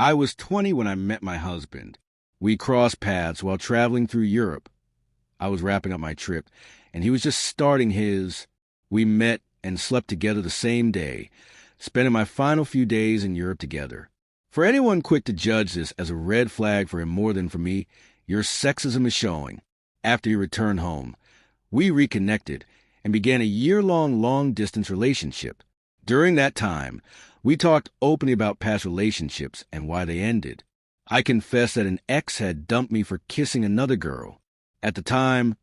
I was 20 when I met my husband. We crossed paths while traveling through Europe. I was wrapping up my trip, and he was just starting his. We met and slept together the same day, spending my final few days in Europe together. For anyone quick to judge this as a red flag for him more than for me, your sexism is showing. After he returned home, we reconnected and began a year-long long-distance relationship. During that time, we talked openly about past relationships and why they ended. I confessed that an ex had dumped me for kissing another girl. At the time,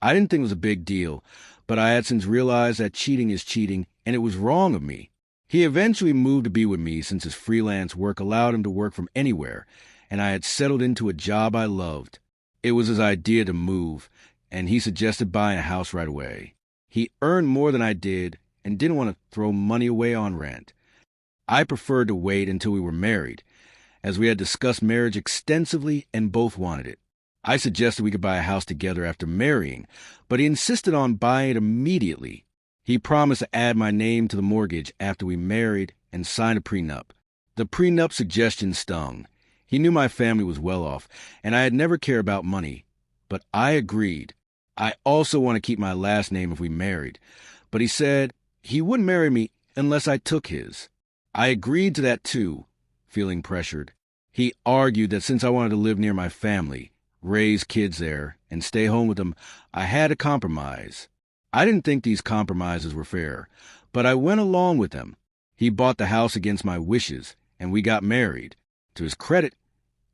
I didn't think it was a big deal, but I had since realized that cheating is cheating and it was wrong of me. He eventually moved to be with me since his freelance work allowed him to work from anywhere, and I had settled into a job I loved. It was his idea to move, and he suggested buying a house right away. He earned more than I did and didn't want to throw money away on rent. I preferred to wait until we were married, as we had discussed marriage extensively and both wanted it. I suggested we could buy a house together after marrying, but he insisted on buying it immediately. He promised to add my name to the mortgage after we married and signed a prenup. The prenup suggestion stung. He knew my family was well off, and I had never cared about money, but I agreed. I also want to keep my last name if we married, but he said he wouldn't marry me unless I took his. I agreed to that too, feeling pressured. He argued that since I wanted to live near my family, raise kids there, and stay home with them, I had to compromise. I didn't think these compromises were fair, but I went along with them. He bought the house against my wishes, and we got married. To his credit,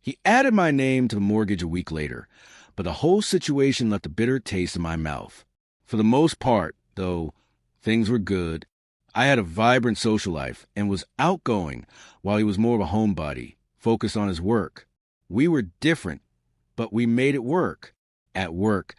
he added my name to the mortgage a week later, but the whole situation left a bitter taste in my mouth. For the most part, though, things were good. I had a vibrant social life and was outgoing, while he was more of a homebody, focused on his work. We were different, but we made it work. At work,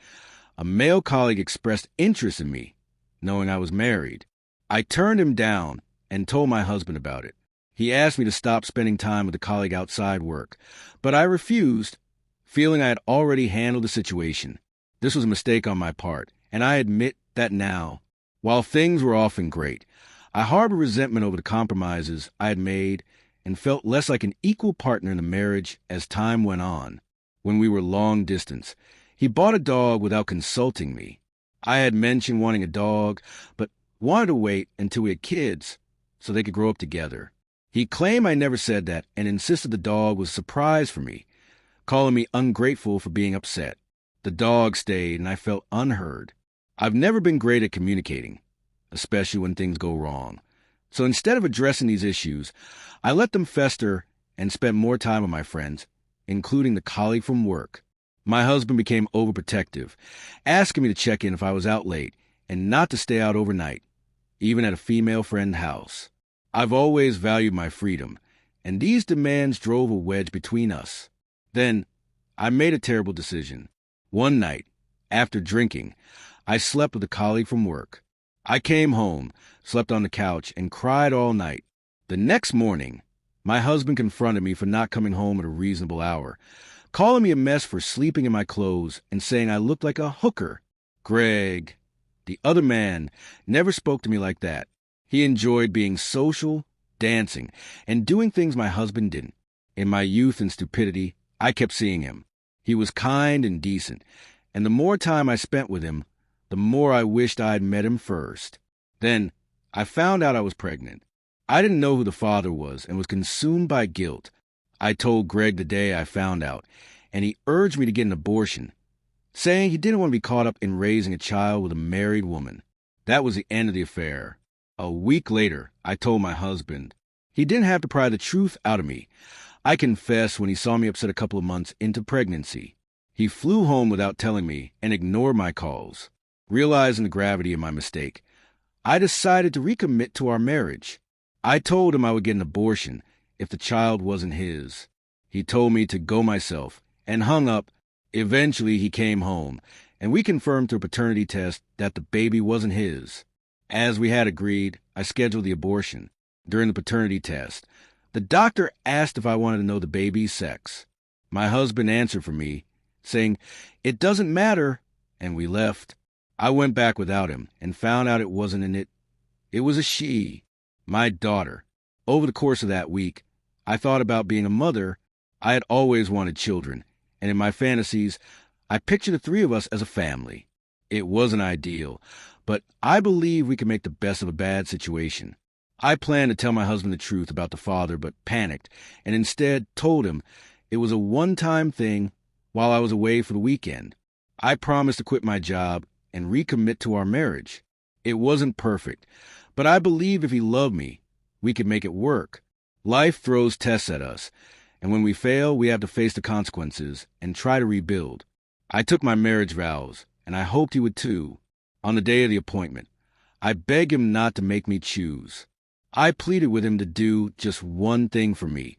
a male colleague expressed interest in me, knowing I was married. I turned him down and told my husband about it. He asked me to stop spending time with the colleague outside work, but I refused, feeling I had already handled the situation. This was a mistake on my part, and I admit that now. While things were often great, I harbored resentment over the compromises I had made and felt less like an equal partner in the marriage as time went on. When we were long distance, he bought a dog without consulting me. I had mentioned wanting a dog, but wanted to wait until we had kids so they could grow up together. He claimed I never said that and insisted the dog was a surprise for me, calling me ungrateful for being upset. The dog stayed and I felt unheard. I've never been great at communicating, especially when things go wrong. So instead of addressing these issues, I let them fester and spent more time with my friends, including the colleague from work. My husband became overprotective, asking me to check in if I was out late and not to stay out overnight, even at a female friend's house. I've always valued my freedom, and these demands drove a wedge between us. Then, I made a terrible decision. One night, after drinking, I slept with a colleague from work. I came home, slept on the couch, and cried all night. The next morning, my husband confronted me for not coming home at a reasonable hour, calling me a mess for sleeping in my clothes and saying I looked like a hooker. Greg, the other man, never spoke to me like that. He enjoyed being social, dancing, and doing things my husband didn't. In my youth and stupidity, I kept seeing him. He was kind and decent, and the more time I spent with him, the more I wished I had met him first. Then, I found out I was pregnant. I didn't know who the father was and was consumed by guilt. I told Greg the day I found out, and he urged me to get an abortion, saying he didn't want to be caught up in raising a child with a married woman. That was the end of the affair. A week later, I told my husband. He didn't have to pry the truth out of me. I confessed when he saw me upset a couple of months into pregnancy. He flew home without telling me and ignored my calls. Realizing the gravity of my mistake, I decided to recommit to our marriage. I told him I would get an abortion if the child wasn't his. He told me to go myself and hung up. Eventually, he came home, and we confirmed through a paternity test that the baby wasn't his. As we had agreed, I scheduled the abortion. During the paternity test, the doctor asked if I wanted to know the baby's sex. My husband answered for me, saying, "It doesn't matter," and we left. I went back without him and found out it wasn't an it. It was a she, my daughter. Over the course of that week, I thought about being a mother. I had always wanted children, and in my fantasies, I pictured the three of us as a family. It wasn't ideal, but I believe we can make the best of a bad situation. I planned to tell my husband the truth about the father, but panicked, and instead told him it was a one-time thing while I was away for the weekend. I promised to quit my job and recommit to our marriage. It wasn't perfect, but I believe if he loved me, we could make it work. Life throws tests at us, and when we fail, we have to face the consequences and try to rebuild. I took my marriage vows, and I hoped he would too. On the day of the appointment, I begged him not to make me choose. I pleaded with him to do just one thing for me,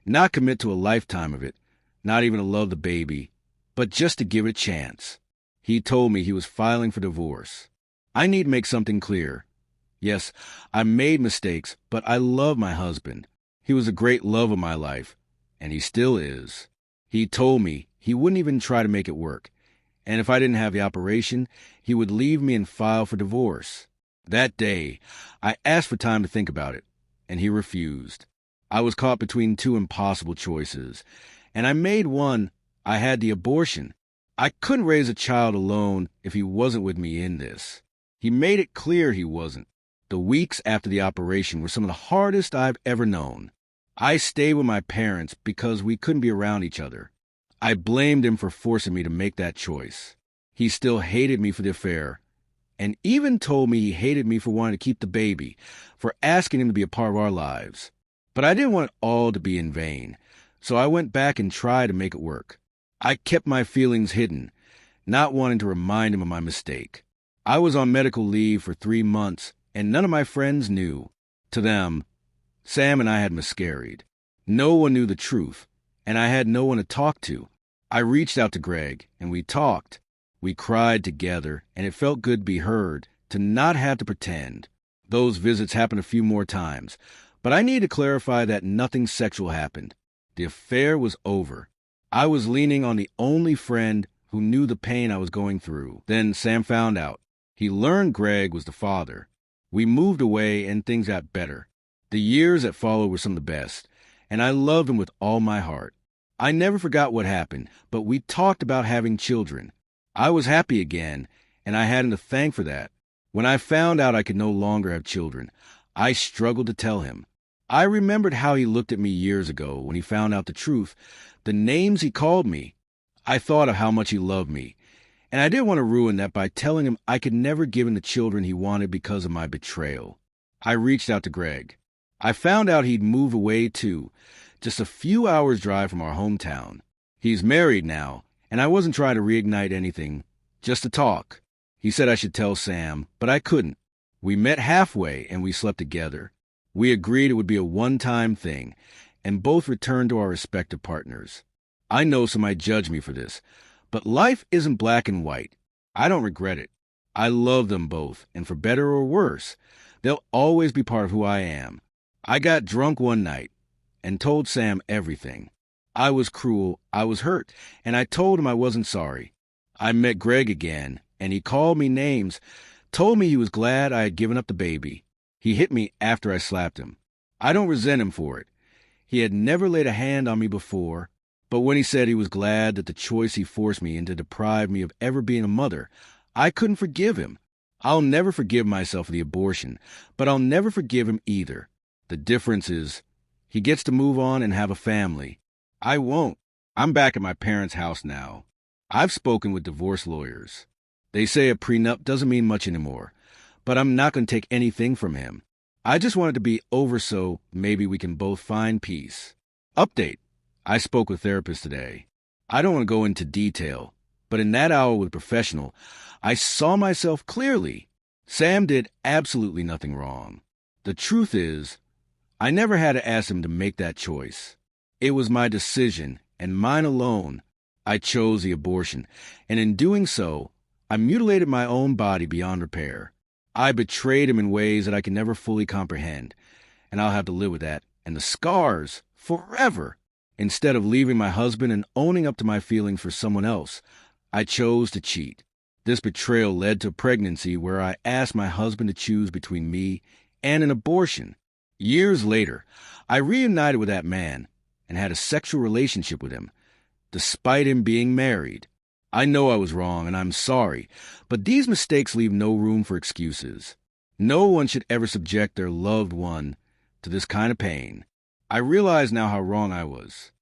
not commit to a lifetime of it, not even to love the baby, but just to give it a chance. He told me he was filing for divorce. I need to make something clear. Yes, I made mistakes, but I love my husband. He was a great love of my life, and he still is. He told me he wouldn't even try to make it work, and if I didn't have the operation, he would leave me and file for divorce. That day, I asked for time to think about it, and he refused. I was caught between two impossible choices, and I made one. I had the abortion. I couldn't raise a child alone if he wasn't with me in this. He made it clear he wasn't. The weeks after the operation were some of the hardest I've ever known. I stayed with my parents because we couldn't be around each other. I blamed him for forcing me to make that choice. He still hated me for the affair, and even told me he hated me for wanting to keep the baby, for asking him to be a part of our lives. But I didn't want it all to be in vain, so I went back and tried to make it work. I kept my feelings hidden, not wanting to remind him of my mistake. I was on medical leave for 3 months, and none of my friends knew. To them, Sam and I had miscarried. No one knew the truth, and I had no one to talk to. I reached out to Greg, and we talked. We cried together, and it felt good to be heard, to not have to pretend. Those visits happened a few more times, but I need to clarify that nothing sexual happened. The affair was over. I was leaning on the only friend who knew the pain I was going through. Then Sam found out. He learned Greg was the father. We moved away, and things got better. The years that followed were some of the best, and I loved him with all my heart. I never forgot what happened, but we talked about having children. I was happy again, and I had him to thank for that. When I found out I could no longer have children, I struggled to tell him. I remembered how he looked at me years ago when he found out the truth, the names he called me. I thought of how much he loved me, and I didn't want to ruin that by telling him I could never give him the children he wanted because of my betrayal. I reached out to Greg. I found out he'd moved away too, just a few hours' drive from our hometown. He's married now, and I wasn't trying to reignite anything, just to talk. He said I should tell Sam, but I couldn't. We met halfway, and we slept together. We agreed it would be a one-time thing, and both returned to our respective partners. I know some might judge me for this, but life isn't black and white. I don't regret it. I love them both, and for better or worse, they'll always be part of who I am. I got drunk one night and told Sam everything. I was cruel, I was hurt, and I told him I wasn't sorry. I met Greg again, and he called me names, told me he was glad I had given up the baby. He hit me after I slapped him. I don't resent him for it. He had never laid a hand on me before, but when he said he was glad that the choice he forced me into deprived me of ever being a mother, I couldn't forgive him. I'll never forgive myself for the abortion, but I'll never forgive him either. The difference is, he gets to move on and have a family. I won't. I'm back at my parents' house now. I've spoken with divorce lawyers. They say a prenup doesn't mean much anymore, but I'm not going to take anything from him. I just want it to be over so maybe we can both find peace. Update. I spoke with therapists today. I don't want to go into detail, but in that hour with a professional, I saw myself clearly. Sam did absolutely nothing wrong. The truth is, I never had to ask him to make that choice. It was my decision, and mine alone. I chose the abortion, and in doing so, I mutilated my own body beyond repair. I betrayed him in ways that I can never fully comprehend, and I'll have to live with that, and the scars, forever. Instead of leaving my husband and owning up to my feelings for someone else, I chose to cheat. This betrayal led to a pregnancy where I asked my husband to choose between me and an abortion. Years later, I reunited with that man and had a sexual relationship with him, despite him being married. I know I was wrong and I'm sorry, but these mistakes leave no room for excuses. No one should ever subject their loved one to this kind of pain. I realize now how wrong I was.